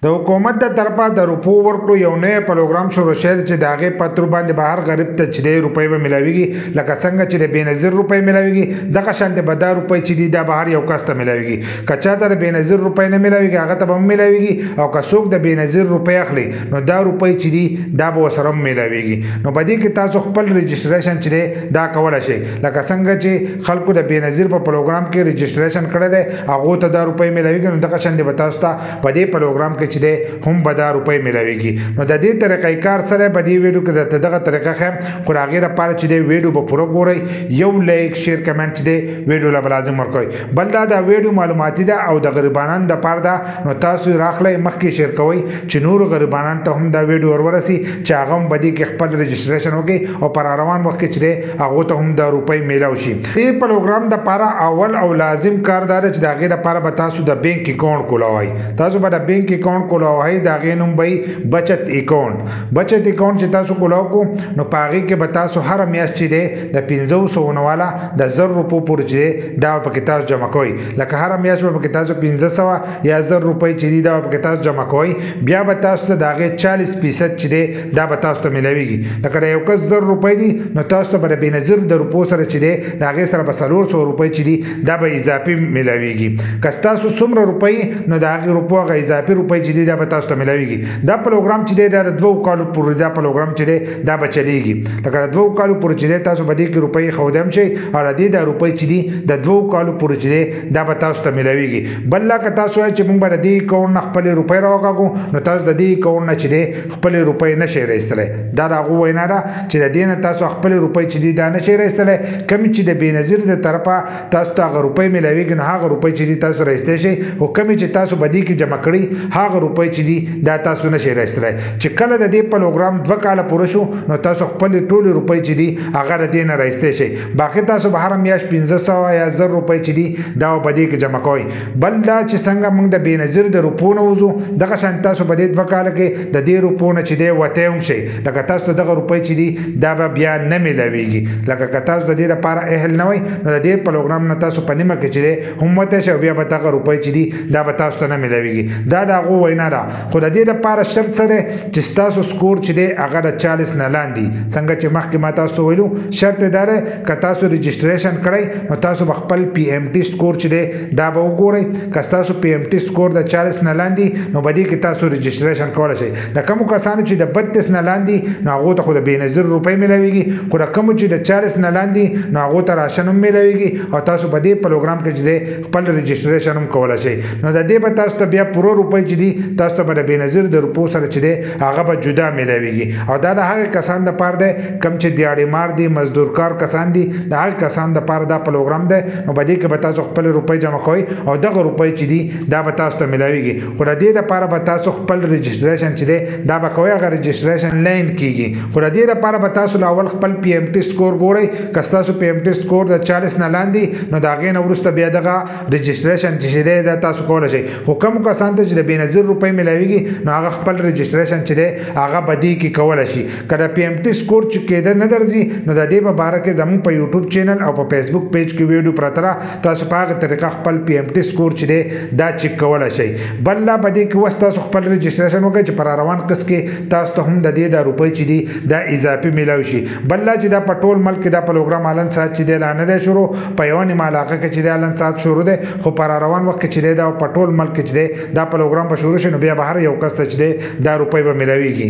د حکومت د طرفه د روپو ورکړو یو نوی پروګرام شروع شوی چې د هغې په تور باندې به هر غریب ته چې دی روپۍ به میلاویږي لکه څنګه چې د بېنظیر روپۍ میلاویږي دغه شانتې به دا روپۍ چې دي دا به هر یو کس ته میلاویږي که چاته د بېنظیر روپۍ نه میلاویږي هغه ته به هم میلاویږي او که څوک د بېنظیر روپۍ اخلي نو دا روپۍ چې دي دا به ورسره هم میلاویږي نو په دې کې تاسو خپل رجسټریشن چې دی دا کولی شئ لکه څنګه چې خلکو د بېنظیر په پروګرام کې رجسټریشن کړی دی هغو ته دا روپۍ میلاویږي نو دغه شانتې به تاسو ته په دې پروګرام کې چې دی هم به دا روپۍ میلاویږي نو د دې طریقې کار سره په دې ویډیو کې درته دغه طریقه ښیم خو د هغې لپاره چې دی ویډیو به پوره ګورئ یو لایک شیر کمنټ چې دی ویډیو له به لازم ورکوئ بل دا د ویډیو معلوماتي ده او د غریبانو دپاره ده نو تاسو یې راخلئ مخکې شیر کوئ چې نورو غریبانو ته هم دا ویډیو ورورسي چې هغه هم په دې کې خپل رجسټریشن وکړي او پر روان وخت کې چې دی هغو ته هم دا روپۍ میلاو شي دې پروګرام دپاره اول او لازم کار دا دی چې د هغې دپاره به تاسو د بینک اکاونټ کولاوئ تاسو به د بینک اکاونټ کولاوئ د هغې نوم به بچت اکاونټ بچت اکاونټ چې تاسو کولاو کړو نو په هغې کې به تاسو هره میاشت چې دی د 500 والا د 1000 روپو پورې چې دی دا به پکې تاسو جمع کوئ لکه هره میاشت به پکې تاسو 500 یا 1000 روپۍ چې دي دا به پکې تاسو جمع کوئ بیا به تاسو ته د هغې 40% چې دی دا به تاسو ته میلاویږي لکه د یو کس 1000 روپۍ دي نو تاسو ته به د بېنظیر د روپو سره چې دی د هغې سره به 400 روپۍ چې دي دا به اضافي میلاویږي که ستاسو څومره روپۍ نو د هغې روپو هغه اضافي روپۍ چې دي دا به تاسو ته میلاویږي دا پروګرام چې دی دا د 2 کالو پورې دا پروګرام چې دی دا به چلیږي لکه د 2 کالو پورې چې دی تاسو به دې کې روپۍ ښودی هم شئ او د دې دا روپۍ چې دي د 2 کالو پورې چې دی دا به تاسو ته میلاویږي بل لا که تاسو وایئ چې موږ به د دې اکاونټ نه خپلې روپۍ راوکاږو نو تاسو د دې اکاونټ نه چې دی خپلې روپۍ نه شئ راایستلی دا د هغو وینا ده چې د دې نه تاسو خپلې روپۍ چې دي دا نه شئ راایستلی کومې چې د بېنظیر د طرفه تاسو ته هغه روپۍ میلاویږي نو هغه روپۍ چې دي تاسو راایستی شئ خو کومې چې تاسو به دې کې جمع کړي هغه روپۍ چې دي دا تاسو نه شئ راایستلی چې کله د دې پروګرام 2 کاله پوره شو نو تاسو خپلې ټولې روپۍ چې دي هغه د دې نه راایستی شئ باقي تاسو به هره میاشت 500 یا 1000 روپۍ چې دي دا به په دې کې جمع کوئ بل دا چې څنګه موږ د بېنظیر د روپو نه وځو دغه شان تاسو په دې 2 کاله کې د دې روپو نه چې دی وتی هم شئ لکه تاسو ته دغه روپۍ چې دي دا به بیا نه میلاویږي لکه که تاسو د دې لپاره اهل نه وئ نو د دې پروګرام نه تاسو په نیمه کې چې دی هم وتی شئ او بیا به دغه روپۍ چې دي دا به تاسو ته نه میلاویږي دا د هغو وینا ده خو د دې لپاره شرط څه دی چې ستاسو سکور چې دی هغه د 40 نه لاندې څنګه چې مخکې ما تاسو ته ویلو شرط یې دا دی که تاسو رجسټریشن کړئ نو تاسو به خپل PMT سکور چې دی دا به وګورئ که ستاسو PMT سکور د 40 نه لاندې نو په دې کې تاسو رجسټریشن کولی شئ د کومو کسانو چې د 32 نه لاندې نو هغو ته خو د بېنظیر روپۍ میلاویږي خو د کومو چې د 40 نه لاندې نو هغو ته راشن هم میلاویږي او تاسو په دې پروګرام کې چې دی خپل رجسټریشن هم کولی شئ نو د دې به تاسو ته بیا پوره روپۍ چې دي تاسو ته به د بېنظیر د روپو سره چې دی هغه به جدا میلاویږي او دا د هغې کسان دپاره دی کوم چې دیاړې دي مزدورکار کسان دي د هغې کسان دپاره دا پروګرام دی نو په دې کې به تاسو خپلې روپۍ جمع کوئ او دغه روپۍ چې دي دا به تاسو ته میلاویږي خو د دې دپاره به تاسو خپل رجسټریشن چې دی دا به کوئ هغه رجسټریشن آنلاین کېږي خو د دې دپاره به تاسو له اول خپل PMT سکور ګورئ که ستاسو PMT سکور د 40 نه لاندې نو د هغې نه وروسته بیا دغه رجسټریشن چې دی دا تاسو کولی شئ خو کوم کسان ته چې د بېنظیر روپۍ میلاویږي نو هغه خپل رجسټریشن چې دی هغه به دې کې کولی شي که د PMT سکور چې کېده نه درځي نو د دې په باره کې زموږ په یوټیوب چینل او په فیسبوک پیج کې ویډیو پرته ده تاسو په هغه طریقه خپل PMT سکور چې دی دا چیک کولی شئ بل لا په دې کې اوس تاسو خپل رجسټریشن وکړئ چې په روان قسط کې تاسو ته هم د دې دا روپۍ چې دي دا اضافي میلاو شي بل لا چې دا په ټول ملک کې دا پروګرام حالن ساعت چې دی لا نه دی شروع په یوه نیمه علاقه کې چې دی حالن ساعت شروع دی خو په روان وخت کې چې دی دا په ټول ملک کې چې دی دا پروګرام به شروع شي نو بیا به هر یو کس ته چې دی دا روپۍ به میلاویږي